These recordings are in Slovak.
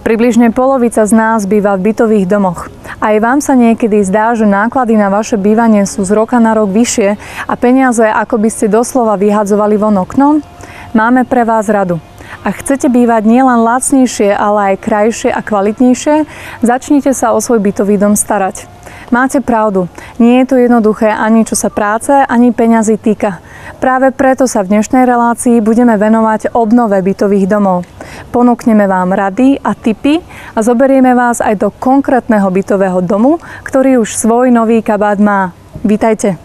Približne polovica z nás býva v bytových domoch. Aj vám sa niekedy zdá, že náklady na vaše bývanie sú z roka na rok vyššie a peniaze ako by ste doslova vyhadzovali von oknom? Máme pre vás radu. Ak chcete bývať nielen lacnejšie, ale aj krajšie a kvalitnejšie, začnite sa o svoj bytový dom starať. Máte pravdu, nie je to jednoduché ani čo sa práce, ani peňazí týka. Práve preto sa v dnešnej relácii budeme venovať obnove bytových domov. Ponúkneme vám rady a tipy a zoberieme vás aj do konkrétneho bytového domu, ktorý už svoj nový kabát má. Vítajte!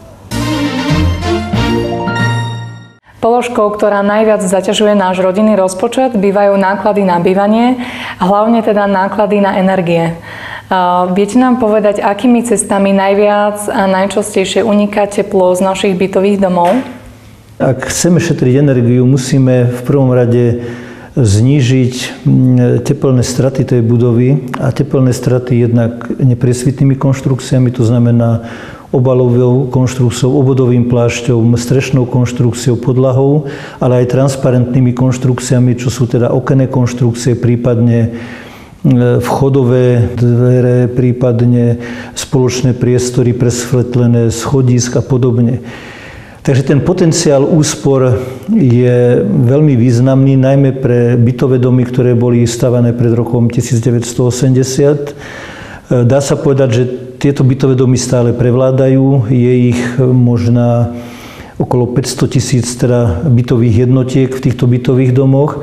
Položkou, ktorá najviac zaťažuje náš rodinný rozpočet, bývajú náklady na bývanie a hlavne teda náklady na energie. Viete nám povedať, akými cestami najviac a najčastejšie uniká teplo z našich bytových domov? Ak chceme šetriť energiu, musíme v prvom rade znížiť tepelné straty tej budovy a tepelné straty jednak nepriesvitnými konštrukciami, to znamená obalovou konštrukciou, obvodovým plášťom, strešnou konštrukciou, podlahou, ale aj transparentnými konštrukciami, čo sú teda okenné konštrukcie, prípadne vchodové dvere, prípadne spoločné priestory presvetlené, schodisk a podobne. Takže ten potenciál úspor je veľmi významný, najmä pre bytové domy, ktoré boli stavané pred rokom 1980. Dá sa povedať, že tieto bytové domy stále prevládajú. Je ich možná okolo 500 000 teda bytových jednotiek v týchto bytových domoch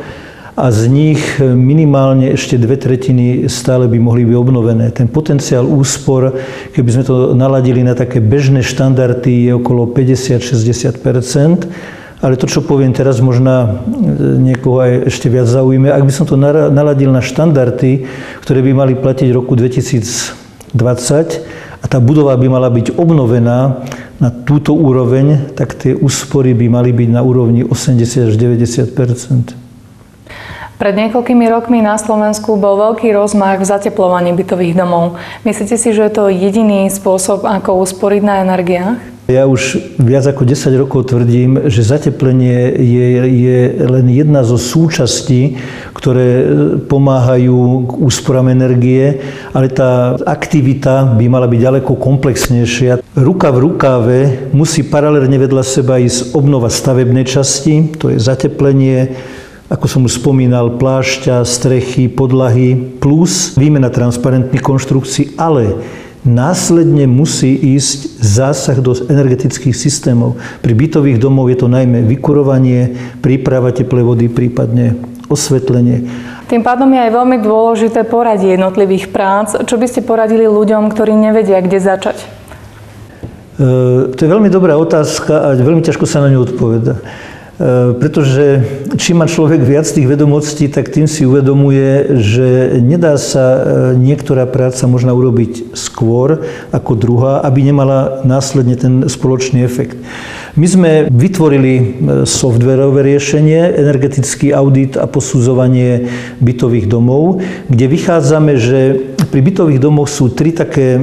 a z nich minimálne ešte 2/3 stále by mohli byť obnovené. Ten potenciál úspor, keby sme to naladili na také bežné štandardy, je okolo 50-60%. Ale to, čo poviem teraz, možná niekoho aj ešte viac zaujíme. Ak by som to naladil na štandardy, ktoré by mali platiť v roku 2020 a tá budova by mala byť obnovená na túto úroveň, tak tie úspory by mali byť na úrovni 80-90%. Pred niekoľkými rokmi na Slovensku bol veľký rozmach v zateplovaní bytových domov. Myslíte si, že je to jediný spôsob, ako usporiť na energiách? Ja už viac ako 10 rokov tvrdím, že zateplenie je len jedna zo súčastí, ktoré pomáhajú k úsporám energie, ale tá aktivita by mala byť ďaleko komplexnejšia. Ruka v rukáve musí paralelne vedľa seba ísť obnova stavebnej časti, to je zateplenie, ako som už spomínal, plášťa, strechy, podlahy, plus výmena transparentných konštrukcií, ale následne musí ísť zásah do energetických systémov. Pri bytových domoch je to najmä vykurovanie, príprava teplej vody, prípadne osvetlenie. Tým pádom je aj veľmi dôležité poradie jednotlivých prác. Čo by ste poradili ľuďom, ktorí nevedia, kde začať? To je veľmi dobrá otázka a veľmi ťažko sa na ňu odpovedá. Pretože čím má človek viac tých vedomostí, tak tým si uvedomuje, že nedá sa niektorá práca možno urobiť skôr ako druhá, aby nemala následne ten spoločný efekt. My sme vytvorili softverové riešenie, energetický audit a posudzovanie bytových domov, kde vychádzame, že pri bytových domoch sú tri také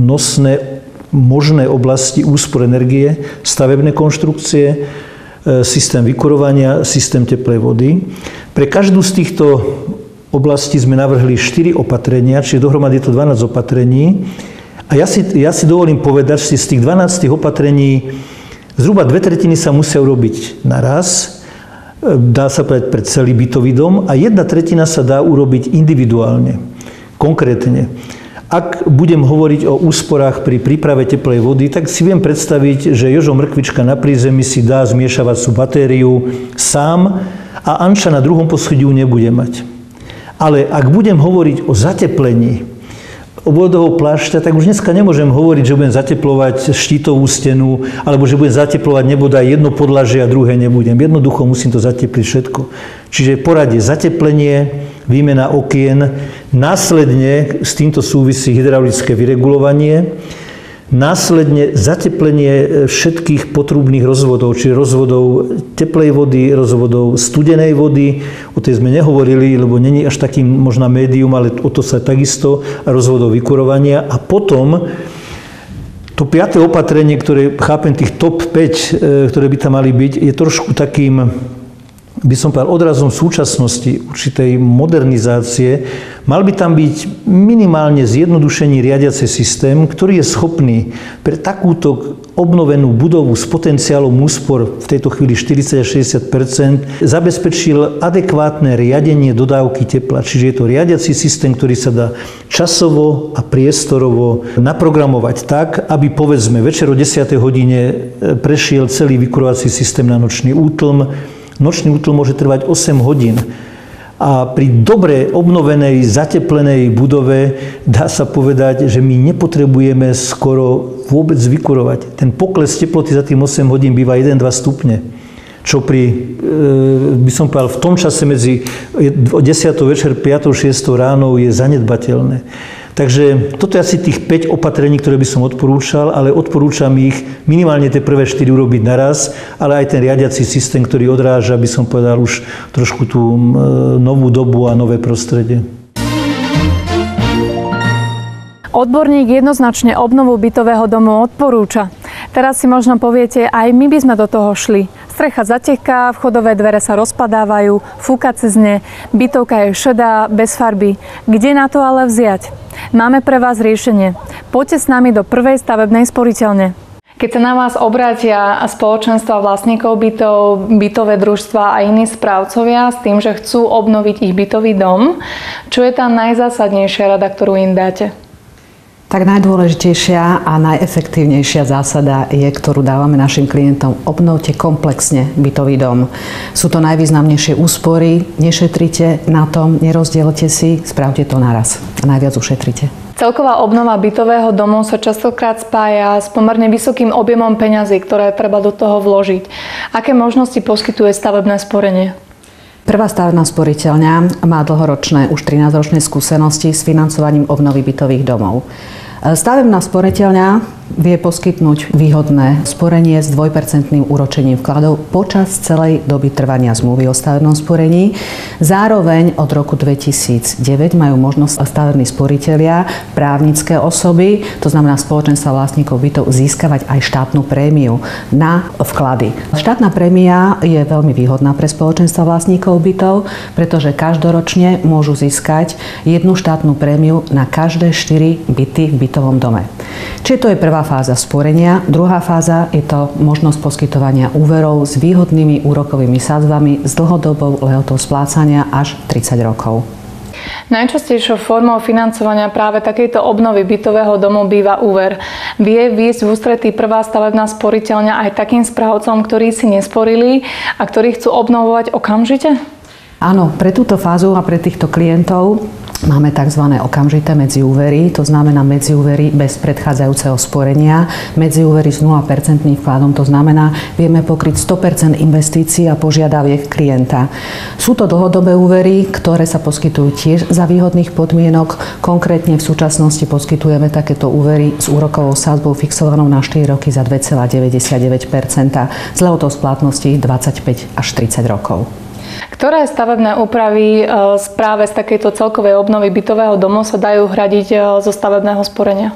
nosné možné oblasti úspor energie, stavebné konštrukcie, systém vykurovania, systém teplej vody. Pre každú z týchto oblastí sme navrhli 4 opatrenia, čiže dohromady je to 12 opatrení. A ja si dovolím povedať, že z tých 12 opatrení zhruba 2/3 sa musia urobiť naraz, dá sa povedať pre celý bytový dom, a 1/3 sa dá urobiť individuálne, konkrétne. Ak budem hovoriť o úsporách pri príprave teplej vody, tak si viem predstaviť, že Jožo Mrkvička na prízemí si dá zmiešavacú batériu sám a Anča na druhom poschodí nebude mať. Ale ak budem hovoriť o zateplení obvodového plášťa, tak už dneska nemôžem hovoriť, že budem zateplovať štítovú stenu, alebo že budem zateplovať nebodaj jedno podlažie a druhé nebudem. Jednoducho musím to zatepliť všetko. Čiže poradie zateplenie, výmena okien, následne s týmto súvisí hydraulické vyregulovanie, následne zateplenie všetkých potrubných rozvodov, čiže rozvodov teplej vody, rozvodov studenej vody, o tej sme nehovorili, lebo není až takým možná médium, ale o to sa takisto, rozvodov vykurovania. A potom to 5. opatrenie, ktoré chápem tých top 5, ktoré by tam mali byť, je trošku takým by som povedal, odrazom súčasnosti, určitej modernizácie, mal by tam byť minimálne zjednodušený riadiaci systém, ktorý je schopný pre takúto obnovenú budovu s potenciálom úspor v tejto chvíli 40 až 60 zabezpečil adekvátne riadenie dodávky tepla. Čiže je to riadiaci systém, ktorý sa dá časovo a priestorovo naprogramovať tak, aby povedzme večer o 10. hodine prešiel celý vykurovací systém na nočný útlm. Nočný útlm môže trvať 8 hodín. A pri dobre obnovenej, zateplenej budove dá sa povedať, že my nepotrebujeme skoro vôbec vykurovať. Ten pokles teploty za tým 8 hodín býva 1-2 stupne. Čo by som povedal, v tom čase medzi 10. večer, 5. 6. ráno je zanedbateľné. Takže toto je asi tých 5 opatrení, ktoré by som odporúčal, ale odporúčam ich minimálne tie prvé 4 urobiť naraz, ale aj ten riadiaci systém, ktorý odráža, by som povedal, už trošku tú novú dobu a nové prostredie. Odborník jednoznačne obnovu bytového domu odporúča. Teraz si možno poviete, aj my by sme do toho šli. Strecha zateká, vchodové dvere sa rozpadávajú, fúka cez ne, bytovka je šedá, bez farby. Kde na to ale vziať? Máme pre vás riešenie. Poďte s nami do prvej stavebnej sporiteľne. Keď sa na vás obrátia spoločenstva vlastníkov bytov, bytové družstva a iní správcovia s tým, že chcú obnoviť ich bytový dom, čo je tá najzásadnejšia rada, ktorú im dáte? Tak najdôležitejšia a najefektívnejšia zásada je, ktorú dávame našim klientom, obnovte komplexne bytový dom. Sú to najvýznamnejšie úspory, nešetrite na tom, nerozdielte si, spravte to naraz a najviac ušetrite. Celková obnova bytového domu sa častokrát spája s pomerne vysokým objemom peňazí, ktoré treba do toho vložiť. Aké možnosti poskytuje stavebné sporenie? Prvá stavebná sporiteľňa má dlhoročné, už 13-ročné skúsenosti s financovaním obnovy bytových domov. Stavebná sporiteľňa vie poskytnúť výhodné sporenie s 2% úročením vkladov počas celej doby trvania zmluvy o stavebnom sporení. Zároveň od roku 2009 majú možnosť stavební sporitelia, právnické osoby, to znamená spoločenstva vlastníkov bytov, získavať aj štátnu prémiu na vklady. Štátna prémia je veľmi výhodná pre spoločenstva vlastníkov bytov, pretože každoročne môžu získať jednu štátnu prémiu na každé 4 byty v bytovom dome. Čiže to je prvá fáza sporenia. Druhá fáza je to možnosť poskytovania úverov s výhodnými úrokovými sadzbami s dlhodobou lehotou splácania až 30 rokov. Najčastejšou formou financovania práve takejto obnovy bytového domu býva úver. Vie výjsť v ústretí prvá stavebná sporiteľňa aj takým správcom, ktorí si nesporili a ktorí chcú obnovovať okamžite? Áno, pre túto fázu a pre týchto klientov máme tzv. Okamžité medziúvery, to znamená medziúvery bez predchádzajúceho sporenia, medziúvery s 0% vkladom, to znamená, vieme pokryť 100% investícií a požiadaviek klienta. Sú to dlhodobé úvery, ktoré sa poskytujú tiež za výhodných podmienok. Konkrétne v súčasnosti poskytujeme takéto úvery s úrokovou sadzbou fixovanou na 4 roky za 2,99%, s lehotou splatnosti 25 až 30 rokov. Ktoré stavebné úpravy práve z takejto celkovej obnovy bytového domu sa dajú hradiť zo stavebného sporenia?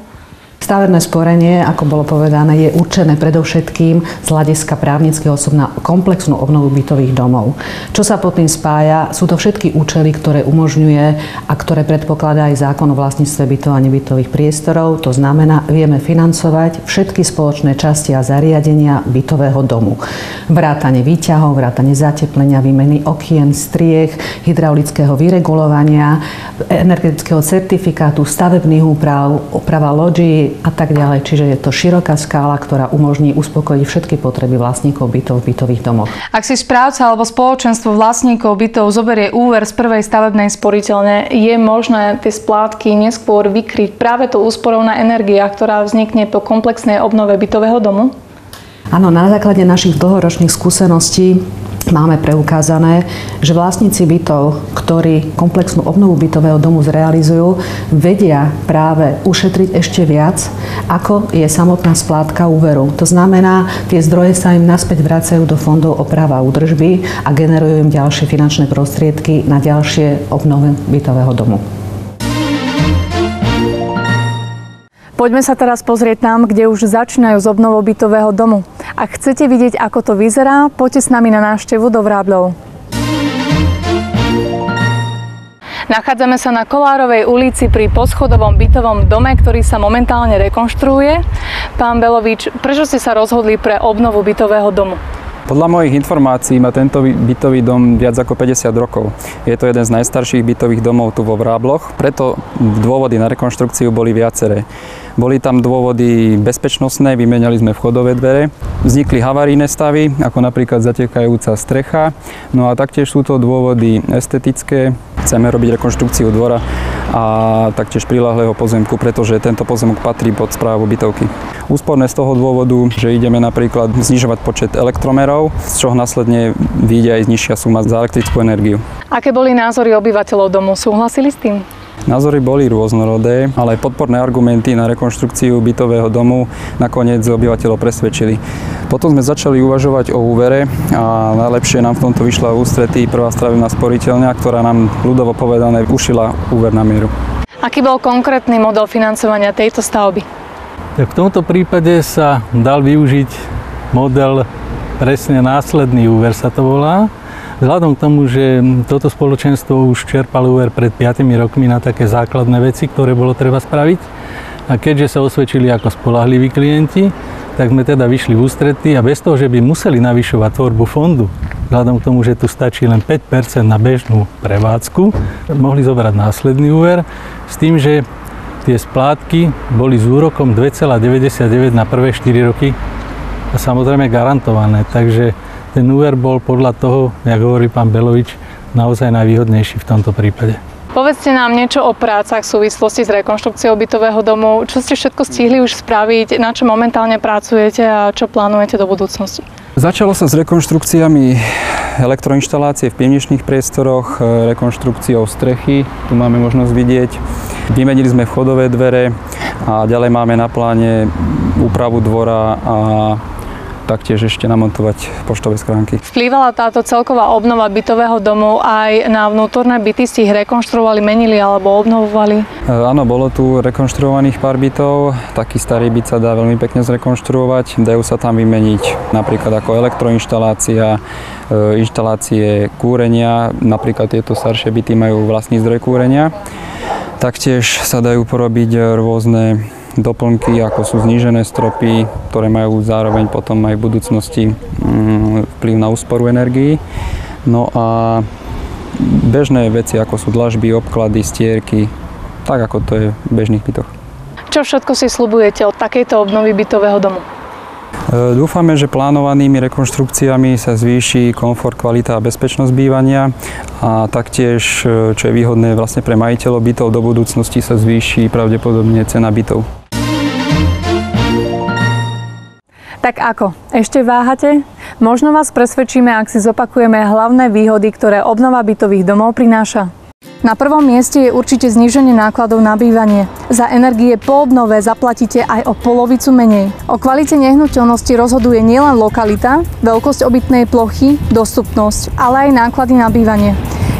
Stavebné sporenie, ako bolo povedané, je určené predovšetkým z hľadiska právnických osob na komplexnú obnovu bytových domov. Čo sa pod tým spája, sú to všetky účely, ktoré umožňuje a ktoré predpokladá aj zákon o vlastníctve bytov a nebytových priestorov. To znamená, vieme financovať všetky spoločné časti a zariadenia bytového domu. Vrátane výťahov, vrátane zateplenia, výmeny okien, striech, hydraulického vyregulovania, energetického certifikátu, stavebných úprav, oprava lodží a tak ďalej. Čiže je to široká skála, ktorá umožní uspokojiť všetky potreby vlastníkov bytov v bytových domoch. Ak si správca alebo spoločenstvo vlastníkov bytov zoberie úver z prvej stavebnej sporiteľne, je možné tie splátky neskôr vykryť práve tou úsporou na energiách, ktorá vznikne po komplexnej obnove bytového domu? Áno, na základe našich dlhoročných skúseností máme preukázané, že vlastníci bytov, ktorí komplexnú obnovu bytového domu zrealizujú, vedia práve ušetriť ešte viac, ako je samotná splátka úveru. To znamená, tie zdroje sa im naspäť vracajú do fondov oprava a údržby a generujú im ďalšie finančné prostriedky na ďalšie obnovy bytového domu. Poďme sa teraz pozrieť tam, kde už začínajú s obnovou bytového domu. Ak chcete vidieť, ako to vyzerá, poďte s nami na návštevu do Vrábľov. Nachádzame sa na Kolárovej ulici pri poschodovom bytovom dome, ktorý sa momentálne rekonštruuje. Pán Belovič, prečo ste sa rozhodli pre obnovu bytového domu? Podľa mojich informácií má tento bytový dom viac ako 50 rokov. Je to jeden z najstarších bytových domov tu vo Vrábloch, preto dôvody na rekonštrukciu boli viaceré. Boli tam dôvody bezpečnostné, vymenali sme vchodové dvere, vznikli havarijné stavy, ako napríklad zatekajúca strecha, no a taktiež sú to dôvody estetické. Chceme robiť rekonštrukciu dvora a taktiež priľahlého pozemku, pretože tento pozemok patrí pod správu bytovky. Úsporné z toho dôvodu, že ideme napríklad znižovať počet elektromerov, z čoho následne vyjde aj nižšia suma za elektrickú energiu. Aké boli názory obyvateľov domu? Súhlasili s tým? Názory boli rôznorodé, ale podporné argumenty na rekonštrukciu bytového domu nakoniec obyvateľov presvedčili. Potom sme začali uvažovať o úvere a najlepšie nám v tomto vyšla v ústretí Prvá stavebná sporiteľňa, ktorá nám ľudovo povedané ušila úver na mieru. Aký bol konkrétny model financovania tejto stavby? Tak v tomto prípade sa dal využiť model presne následný úver sa to volá. Vzhľadom k tomu, že toto spoločenstvo už čerpalo úver pred 5 rokmi na také základné veci, ktoré bolo treba spraviť. A keďže sa osvedčili ako spoľahliví klienti, tak sme teda vyšli v ústretí a bez toho, že by museli navyšovať tvorbu fondu, vzhľadom k tomu, že tu stačí len 5% na bežnú prevádzku, mohli zobrať následný úver s tým, že tie splátky boli s úrokom 2,99 na prvé 4 roky a samozrejme garantované. Takže ten úver bol podľa toho, jak hovorí pán Belovič, naozaj najvýhodnejší v tomto prípade. Povedzte nám niečo o prácach v súvislosti s rekonštrukciou bytového domu. Čo ste všetko stihli už spraviť, na čo momentálne pracujete a čo plánujete do budúcnosti? Začalo sa s rekonštrukciami elektroinštalácie v pivničných priestoroch, rekonštrukciou strechy, tu máme možnosť vidieť. Vymenili sme vchodové dvere a ďalej máme na pláne úpravu dvora a taktiež ešte namontovať poštové schránky. Vplývala táto celková obnova bytového domu aj na vnútorné byty? Ste ich rekonštruovali, menili alebo obnovovali? Áno, bolo tu rekonštruovaných pár bytov. Taký starý byt sa dá veľmi pekne zrekonštruovať. Dajú sa tam vymeniť napríklad ako elektroinštalácia, inštalácie kúrenia. Napríklad tieto staršie byty majú vlastný zdroj kúrenia. Taktiež sa dajú porobiť rôzne doplnky, ako sú znížené stropy, ktoré majú zároveň potom aj v budúcnosti vplyv na úsporu energií. No a bežné veci, ako sú dlažby, obklady, stierky, tak ako to je v bežných bytoch. Čo všetko si sľubujete od takejto obnovy bytového domu? Dúfame, že plánovanými rekonštrukciami sa zvýši komfort, kvalita a bezpečnosť bývania a taktiež, čo je výhodné vlastne pre majiteľov bytov, do budúcnosti sa zvýši pravdepodobne cena bytov. Tak ako? Ešte váhate? Možno vás presvedčíme, ak si zopakujeme hlavné výhody, ktoré obnova bytových domov prináša. Na prvom mieste je určite zníženie nákladov na bývanie. Za energie po obnove zaplatíte aj o polovicu menej. O kvalite nehnuteľnosti rozhoduje nielen lokalita, veľkosť obytnej plochy, dostupnosť, ale aj náklady na bývanie.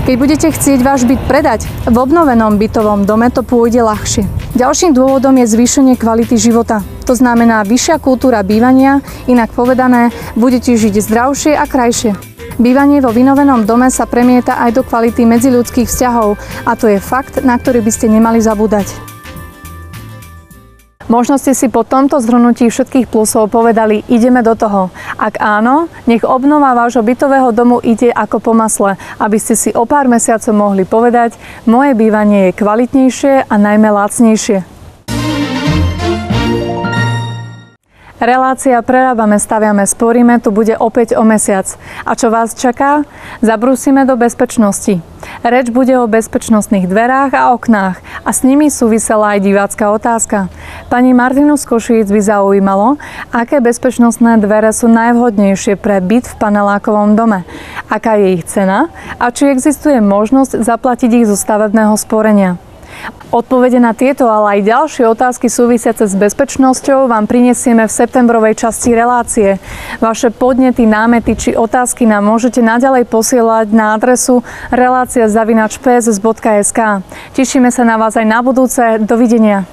Keď budete chcieť váš byt predať, v obnovenom bytovom dome to pôjde ľahšie. Ďalším dôvodom je zvýšenie kvality života. To znamená vyššia kultúra bývania, inak povedané, budete žiť zdravšie a krajšie. Bývanie vo vynovenom dome sa premieta aj do kvality medziľudských vzťahov a to je fakt, na ktorý by ste nemali zabúdať. Možno ste si po tomto zhrnutí všetkých plusov povedali, ideme do toho. Ak áno, nech obnova vášho bytového domu ide ako po masle, aby ste si o pár mesiacov mohli povedať, moje bývanie je kvalitnejšie a najmä lacnejšie. Relácia Prerábame, staviame, sporíme tu bude opäť o mesiac. A čo vás čaká? Zabrúsime do bezpečnosti. Reč bude o bezpečnostných dverách a oknách a s nimi súvisela aj divácka otázka. Pani Martinu z Košíc by zaujímalo, aké bezpečnostné dvere sú najvhodnejšie pre byt v panelákovom dome, aká je ich cena a či existuje možnosť zaplatiť ich zo stavebného sporenia. Odpovede na tieto, ale aj ďalšie otázky súvisiace s bezpečnosťou vám prinesieme v septembrovej časti relácie. Vaše podnety, námety či otázky nám môžete naďalej posielať na adresu relácia@pss.sk. Tešíme sa na vás aj na budúce. Dovidenia.